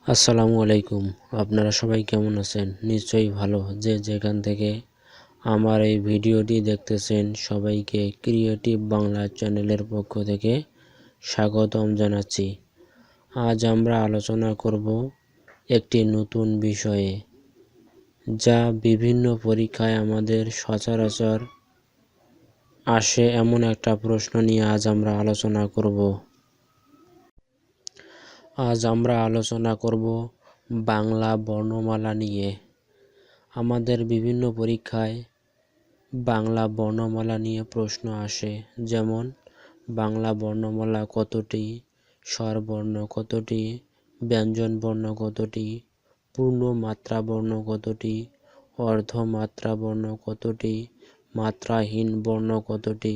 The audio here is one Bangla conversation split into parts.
আসসালামু আলাইকুম। আপনারা সবাই কেমন আছেন? নিশ্চয়ই ভালো। যে যেখান থেকে আমার এই ভিডিওটি দেখতেছেন সবাইকে ক্রিয়েটিভ বাংলা চ্যানেলের পক্ষ থেকে স্বাগতম জানাচ্ছি। আজ আমরা আলোচনা করব একটি নতুন বিষয়ে, যা বিভিন্ন পরীক্ষায় আমাদের সচরাচর আসে এমন একটা প্রশ্ন নিয়ে আজ আমরা আলোচনা করব বাংলা বর্ণমালা নিয়ে। আমাদের বিভিন্ন পরীক্ষায় বাংলা বর্ণমালা নিয়ে প্রশ্ন আসে, যেমন বাংলা বর্ণমালা কতটি, স্বরবর্ণ কতটি, ব্যঞ্জনবর্ণ কতটি, পূর্ণ মাত্রা বর্ণ কতটি, অর্ধমাত্রা বর্ণ কতটি, মাত্রাহীন বর্ণ কতটি।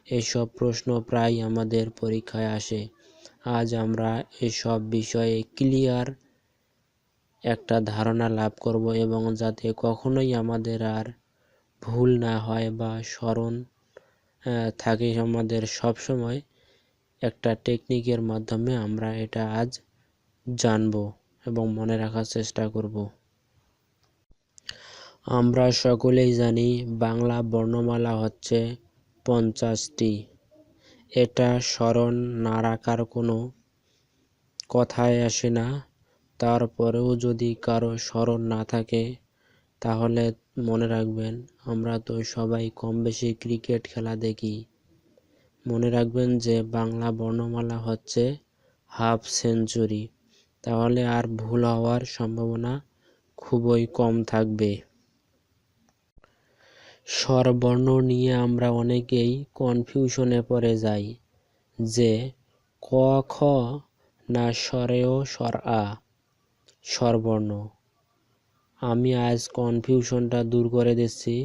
এসব প্রশ্ন প্রায় আমাদের পরীক্ষায় আসে। আজ আমরা এসব বিষয়ে ক্লিয়ার একটা ধারণা লাভ করব এবং যাতে কখনোই আমাদের আর ভুল না হয় বা স্মরণ থাকে আমাদের সবসময় একটা টেকনিকের মাধ্যমে আমরা এটা আজ জানব এবং মনে রাখার চেষ্টা করব। আমরা সকলেই জানি বাংলা বর্ণমালা হচ্ছে 50টি। এটা স্মরণ না রাখার কোনো কথাই আসে না। তারপরেও যদি কারো স্মরণ না থাকে তাহলে মনে রাখবেন, আমরা তো সবাই কম বেশি ক্রিকেট খেলা দেখি। মনে রাখবেন যে বাংলা বর্ণমালা হচ্ছে হাফ সেঞ্চুরি, তাহলে আর ভুল হওয়ার সম্ভাবনা খুবই কম থাকবে। স্বরবর্ণ নিয়ে আমরা অনেকেই কনফিউশনে পড়ে যাই যে ক খ না স্বরেও স্বর আ স্বরবর্ণ। আমি আজ কনফিউশনটা দূর করে দিচ্ছি।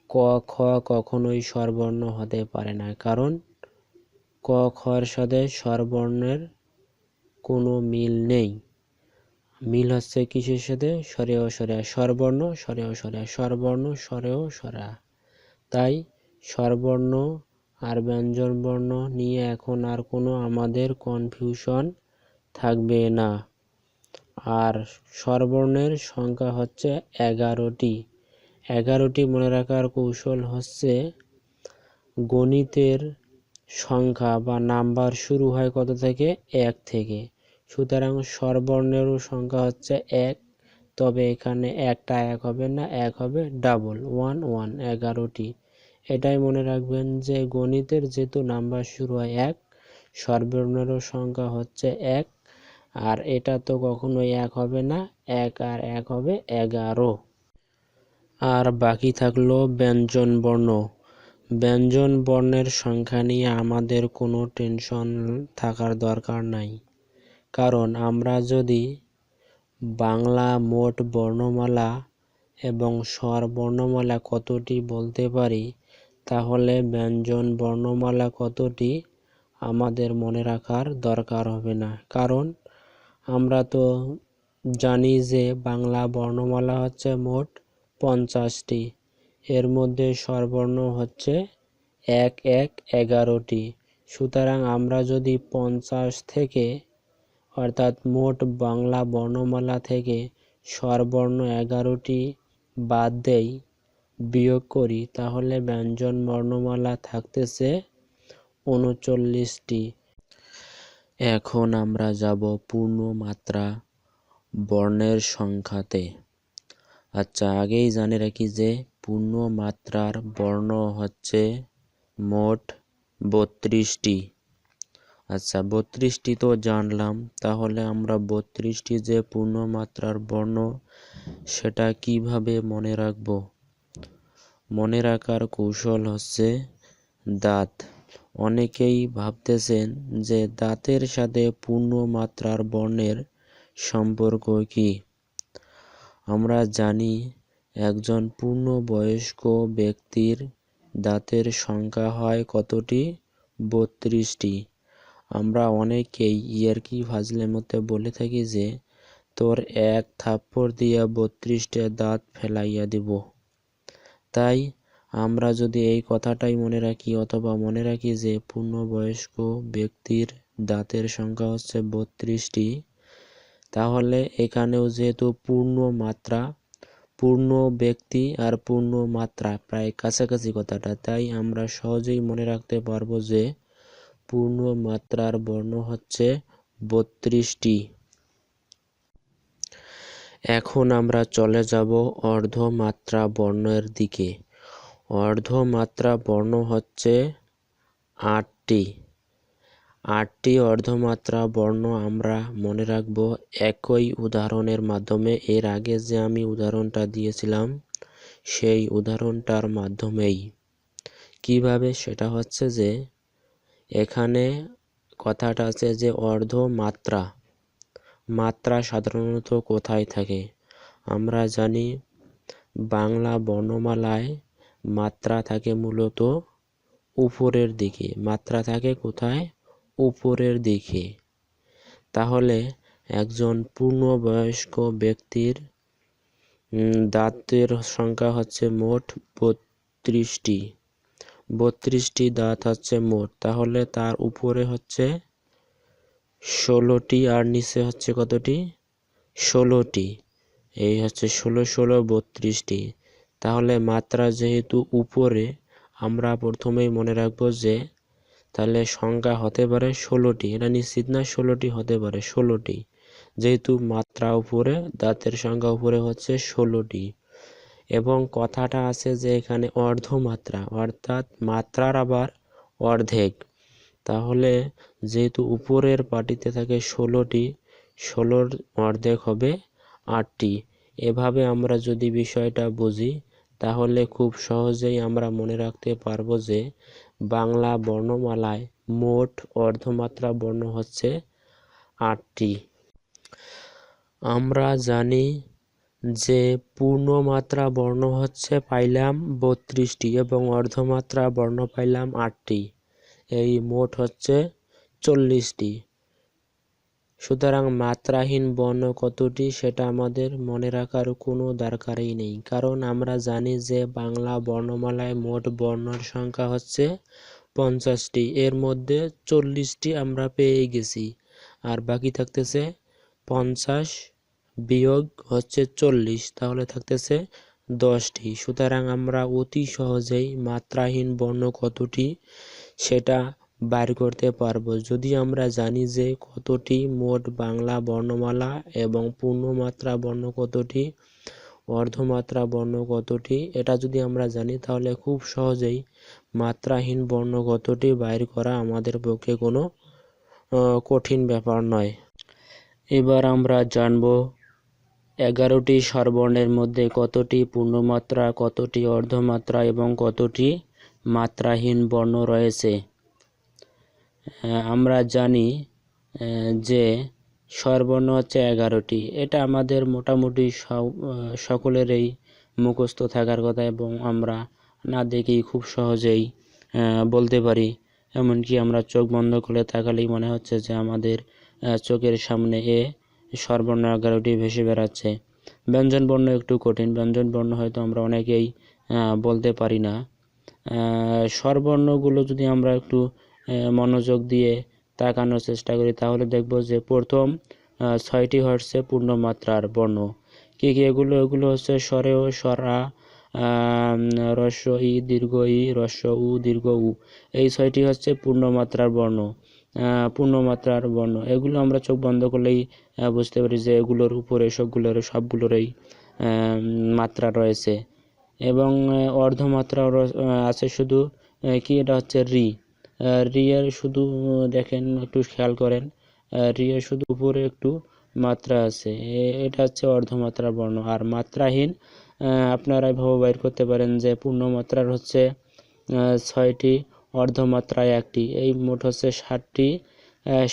ক খ কখনোই স্বরবর্ণ হতে পারে না, কারণ ক খর সাথে স্বরবর্ণের কোনো মিল নেই। মিল হচ্ছে কিসের সাথে? স্বরেও স্বরে স্বরবর্ণ, স্বরেও স্বরে স্বরবর্ণ, স্বরেও স্বরা। তাই স্বরবর্ণ আর ব্যঞ্জনবর্ণ নিয়ে এখন আর কোনো আমাদের কনফিউশন থাকবে না। আর স্বরবর্ণের সংখ্যা হচ্ছে 11টি। 11টি মনে রাখার কৌশল হচ্ছে, গণিতের সংখ্যা বা নাম্বার শুরু হয় কত থেকে? 1 থেকে। সুতরাং স্বরবর্ণেরও সংখ্যা হচ্ছে 1, তবে এখানে একটা 1 হবে না, 1 হবে ডাবল 1 1, 11টি। এটাই মনে রাখবেন যে গণিতের যেহেতু নাম্বার শুরু হয় 1, স্বরবর্ণেরও সংখ্যা হচ্ছে 1, আর এটা তো কখনোই 1 হবে না, 1 আর 1 হবে 11। আর বাকি থাকলো ব্যঞ্জনবর্ণ। ব্যঞ্জনবর্ণের সংখ্যা নিয়ে আমাদের কোনো টেনশন থাকার দরকার নাই, কারণ আমরা যদি বাংলা মোট বর্ণমালা এবং স্বর বর্ণমালা কতটি বলতে পারি, তাহলে ব্যঞ্জন বর্ণমালা কতটি আমাদের মনে রাখার দরকার হবে না। কারণ আমরা তো জানি যে বাংলা বর্ণমালা হচ্ছে মোট 50টি, এর মধ্যে স্বরবর্ণ হচ্ছে 1 1 11টি। সুতরাং আমরা যদি 50 থেকে, অর্থাৎ মোট বাংলা বর্ণমালা থেকে স্বরবর্ণ 11টি বাদ দেই, বিয়োগ করি, তাহলে ব্যঞ্জন বর্ণমালা থাকতেছে 39টি। এখন আমরা যাব পূর্ণমাত্রা বর্ণের সংখ্যাতে। আচ্ছা, আগেই জানে রাখি যে পূর্ণমাত্রার বর্ণ হচ্ছে মোট 32টি। আচ্ছা, 32টি তো জানলাম, তাহলে আমরা 32টি যে পূর্ণমাত্রার বর্ণ সেটা কিভাবে মনে রাখব? মনে রাখার কৌশল হচ্ছে দাঁত। অনেকেই ভাবতেছেন যে দাঁতের সাথে পূর্ণমাত্রার বর্ণের সম্পর্ক কি? আমরা জানি একজন পূর্ণবয়স্ক ব্যক্তির দাঁতের সংখ্যা হয় কতটি? 32টি। আমরা অনেকেই ইয়ার্কি ফাজলামোতে বলে থাকি যে তোর এক থাপ্পড় দিয়া 32টা দাঁত ফেলাইয়া দিব। তাই আমরা যদি এই কথাটাই মনে রাখি, অথবা মনে রাখি যে পূর্ণবয়স্ক ব্যক্তির দাঁতের সংখ্যা হচ্ছে 32টি, তাহলে এখানেও যেহেতু পূর্ণ মাত্রা, পূর্ণ ব্যক্তি আর পূর্ণ মাত্রা প্রায় কাছাকাছি কথাটা, তাই আমরা সহজেই মনে রাখতে পারবো যে পূর্ণ মাত্রার বর্ণ হচ্ছে 32টি। এখন আমরা চলে যাব অর্ধমাত্রা বর্ণের দিকে। অর্ধমাত্রা বর্ণ হচ্ছে 8টি। 8টি অর্ধমাত্রা বর্ণ আমরা মনে রাখব একই উদাহরণের মাধ্যমে। এর আগে যে আমি উদাহরণটা দিয়েছিলাম সেই উদাহরণটার মাধ্যমেই। কিভাবে? সেটা হচ্ছে যে এখানে কথাটা আছে যে অর্ধমাত্রা, মাত্রা সাধারণত কোথায় থাকে? আমরা জানি বাংলা বর্ণমালায় মাত্রা থাকে মূলত উপরের দিকে। মাত্রা থাকে কোথায়? উপরের দিকে। তাহলে একজন পূর্ণবয়স্ক ব্যক্তির দাঁতের সংখ্যা হচ্ছে মোট 32টি। 32টি দাঁত হচ্ছে মোট। তাহলে তার উপরে হচ্ছে 16টি আর নিচে হচ্ছে কতটি? 16টি। এই হচ্ছে 16 16 32টি। তাহলে মাত্রা যেহেতু উপরে, আমরা প্রথমেই মনে রাখবো যে তাহলে সংখ্যা হতে পারে 16টি। এটা নিশ্চিত না, 16টি হতে পারে, 16টি। যেহেতু মাত্রা উপরে, দাঁতের সংখ্যা উপরে হচ্ছে 16টি। এবং কথাটা আছে যে এখানে অর্ধমাত্রা, অর্থাৎ মাত্রার আবার অর্ধেক। তাহলে যেহেতু উপরের পাটিতে থাকে 16টি, 16র অর্ধেক হবে 8টি। এভাবে আমরা যদি বিষয়টা বুঝি তাহলে খুব সহজেই আমরা মনে রাখতে পারবো যে বাংলা বর্ণমালায় মোট অর্ধমাত্রা বর্ণ হচ্ছে 8টি। আমরা জানি যে পূর্ণমাত্রা বর্ণ হচ্ছে পাইলাম 32টি এবং অর্ধমাত্রা বর্ণ পাইলাম 8টি। এই মোট হচ্ছে 40টি। সুতরাং মাত্রাহীন বর্ণ কতটি সেটা আমাদের মনে রাখার কোনো দরকারই নেই, কারণ আমরা জানি যে বাংলা বর্ণমালায় মোট বর্ণের সংখ্যা হচ্ছে 50টি। এর মধ্যে 40টি আমরা পেয়ে গেছি, আর বাকি থাকতেছে 50 বিয়োগ হচ্ছে 40, তাহলে থাকতেছে 10টি। সুতরাং আমরা অতি সহজেই মাত্রাহীন বর্ণ কতটি সেটা বাইর করতে পারবো যদি আমরা জানি যে কতটি মোট বাংলা বর্ণমালা এবং পূর্ণমাত্রা বর্ণ কতটি, অর্ধমাত্রা বর্ণ কতটি। এটা যদি আমরা জানি তাহলে খুব সহজেই মাত্রাহীন বর্ণ কতটি বাইর করা আমাদের পক্ষে কোনো কঠিন ব্যাপার নয়। এবার আমরা জানব 11টি স্বরবর্ণের মধ্যে কতটি পূর্ণমাত্রা, কতটি অর্ধমাত্রা এবং কতটি মাত্রাহীন বর্ণ রয়েছে। আমরা জানি যে স্বরবর্ণ হচ্ছে 11টি। এটা আমাদের মোটামুটি সকলেরই মুখস্থ থাকার কথা এবং আমরা না দেখেই খুব সহজেই বলতে পারি। এমনকি আমরা চোখ বন্ধ করে তাকালেই মনে হচ্ছে যে আমাদের চোখের সামনে স্বরবর্ণ 11টি ভেসে বেড়াচ্ছে। ব্যঞ্জনবর্ণ একটু কঠিন। ব্যঞ্জনবর্ণ হয়তো আমরা অনেকেই বলতে পারি না। স্বরবর্ণগুলো যদি আমরা একটু মনোযোগ দিয়ে তাকানোর চেষ্টা করি তাহলে দেখব যে প্রথম 6টি হচ্ছে পূর্ণমাত্রার বর্ণ। কি কি এগুলো? এগুলো হচ্ছে স্বরেও, স্বরা, হ্রস্ব ই, দীর্ঘ ই, হ্রস্ব উ, দীর্ঘ উ। এই 6টি হচ্ছে পূর্ণমাত্রার বর্ণ। পূর্ণমাত্রার বর্ণ এগুলো আমরা চোখ বন্ধ করলেই বুঝতে পারি যে এগুলোর উপরে সবগুলোরই মাত্রা রয়েছে। এবং অর্ধমাত্রা আছে শুধু কি, এটা হচ্ছে রি। রি এর শুধু দেখেন, একটু খেয়াল করেন, রি এর শুধু উপরে একটু মাত্রা আছে, এটা হচ্ছে অর্ধমাত্রা বর্ণ। আর মাত্রাহীন আপনারা এভাবে বাইর করতে পারেন যে পূর্ণমাত্রার হচ্ছে 6টি, অর্ধমাত্রায় 1টি, এই মোট হচ্ছে 60টি।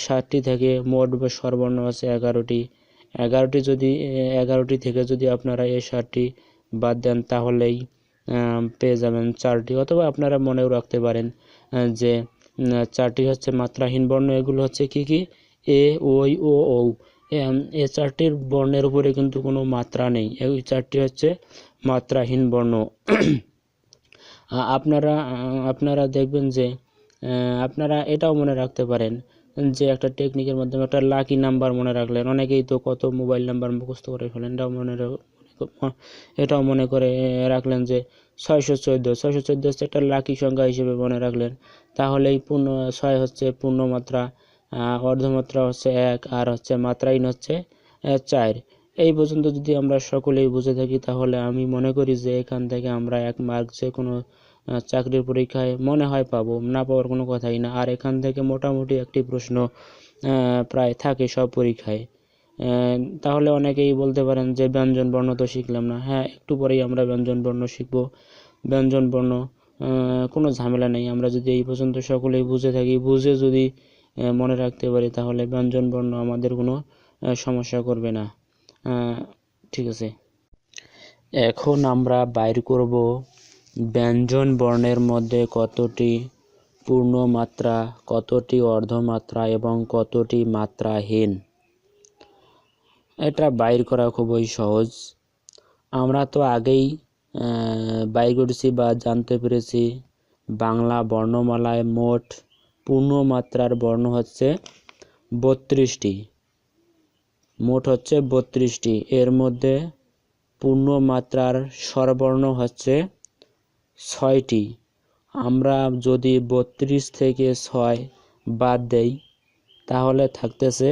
60টি থেকে মোট স্বরবর্ণ হচ্ছে 11টি। 11টি থেকে যদি আপনারা এই 60টি বাদ দেন তাহলেই পেয়ে যাবেন 4টি, অথবা আপনারা মনেও রাখতে পারেন যে 4টি হচ্ছে মাত্রাহীন বর্ণ। এগুলো হচ্ছে কি কি? এ, ওই, ও, ঔ। এই 4টির বর্ণের উপরে কিন্তু কোনো মাত্রা নেই। এই 4টি হচ্ছে মাত্রাহীন বর্ণ। আপনারা দেখবেন যে আপনারা এটাও মনে রাখতে পারেন যে একটা টেকনিকের মাধ্যমে একটা লাকি নাম্বার মনে রাখলেন। অনেকেই তো কত মোবাইল নাম্বার মুখস্থ করে ফেলেন, এটাও মনে করে রাখলেন যে 614 হচ্ছে একটা লাকি সংখ্যা হিসেবে মনে রাখলেন। তাহলেই 6 হচ্ছে পূর্ণমাত্রা, অর্ধমাত্রা হচ্ছে 1, আর হচ্ছে মাত্রাহীন হচ্ছে 4। এই পর্যন্ত যদি আমরা সকলেই বুঝে থাকি তাহলে আমি মনে করি যে এখান থেকে আমরা 1 মার্ক যে কোনো চাকরির পরীক্ষায় মনে হয় পাবো, না পাওয়ার কোনো কথাই না। আর এখান থেকে মোটামুটি একটি প্রশ্ন প্রায় থাকে সব পরীক্ষায়। তাহলে অনেকেই বলতে পারেন যে ব্যঞ্জন বর্ণ তো শিখলাম না। হ্যাঁ, একটু পরেই আমরা ব্যঞ্জন বর্ণ শিখব। ব্যঞ্জন বর্ণ কোনো ঝামেলা নেই, আমরা যদি এই পর্যন্ত সকলেই বুঝে থাকি, বুঝে যদি মনে রাখতে পারি তাহলে ব্যঞ্জন বর্ণ আমাদের কোনো সমস্যা করবে না। ঠিক আছে, এখন আমরা বাইর করব ব্যঞ্জন বর্ণের মধ্যে কতটি পূর্ণমাত্রা, কতটি অর্ধমাত্রা এবং কতটি মাত্রাহীন। এটা বাইর করা খুবই সহজ। আমরা তো আগেই বাইর করেছি বা জানতে পেরেছি বাংলা বর্ণমালায় মোট পূর্ণমাত্রার বর্ণ হচ্ছে 32টি। মোট হচ্ছে 32টি। এর মধ্যে পূর্ণমাত্রার স্বরবর্ণ হচ্ছে 6টি। আমরা যদি 32 থেকে 6 বাদ দেই তাহলে থাকতেছে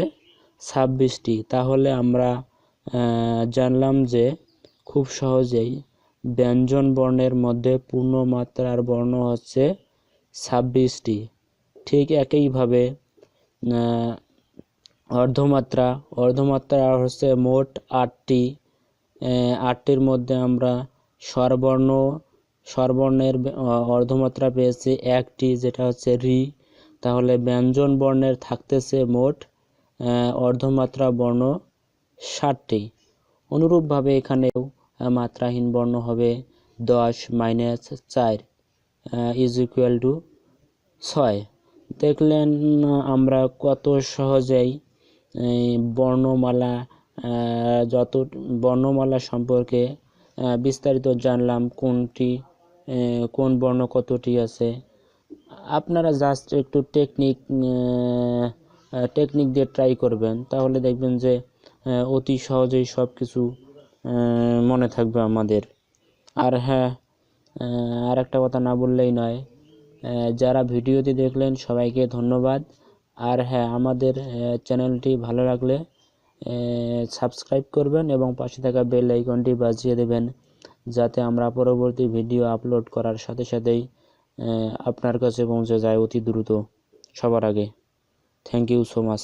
26টি। তাহলে আমরা জানলাম যে খুব সহজেই ব্যঞ্জন বর্ণের মধ্যে পূর্ণমাত্রার বর্ণ হচ্ছে 26টি। ঠিক একইভাবে অর্ধমাত্রা হচ্ছে মোট 8টি। 8টির মধ্যে আমরা স্বরবর্ণের অর্ধমাত্রা পেয়েছি 1টি, যেটা হচ্ছে রি। তাহলে ব্যঞ্জন বর্ণের থাকতেছে মোট অর্ধমাত্রা বর্ণ 7টি। অনুরূপভাবে এখানেও মাত্রাহীন বর্ণ হবে 10 - 4 = 6। দেখলেন আমরা কত সহজেই বর্ণমালা সম্পর্কে বিস্তারিত জানলাম, কোন বর্ণ কতটি আছে। আপনারা জাস্ট একটু টেকনিক দিয়ে ট্রাই করবেন, তাহলে দেখবেন যে অতি সহজেই সব কিছু মনে থাকবে আমাদের। আর হ্যাঁ, আর একটা কথা না বললেই নয়, যারা ভিডিওটি দেখলেন সবাইকে ধন্যবাদ। আর হ্যাঁ, আমাদের চ্যানেলটি ভালো লাগলে সাবস্ক্রাইব করবেন এবং পাশে থাকা বেল আইকনটি বাজিয়ে দেবেন, যাতে আমরা পরবর্তী ভিডিও আপলোড করার সাথে সাথেই আপনার কাছে পৌঁছে যায় অতি দ্রুত, সবার আগে। Thank you so much.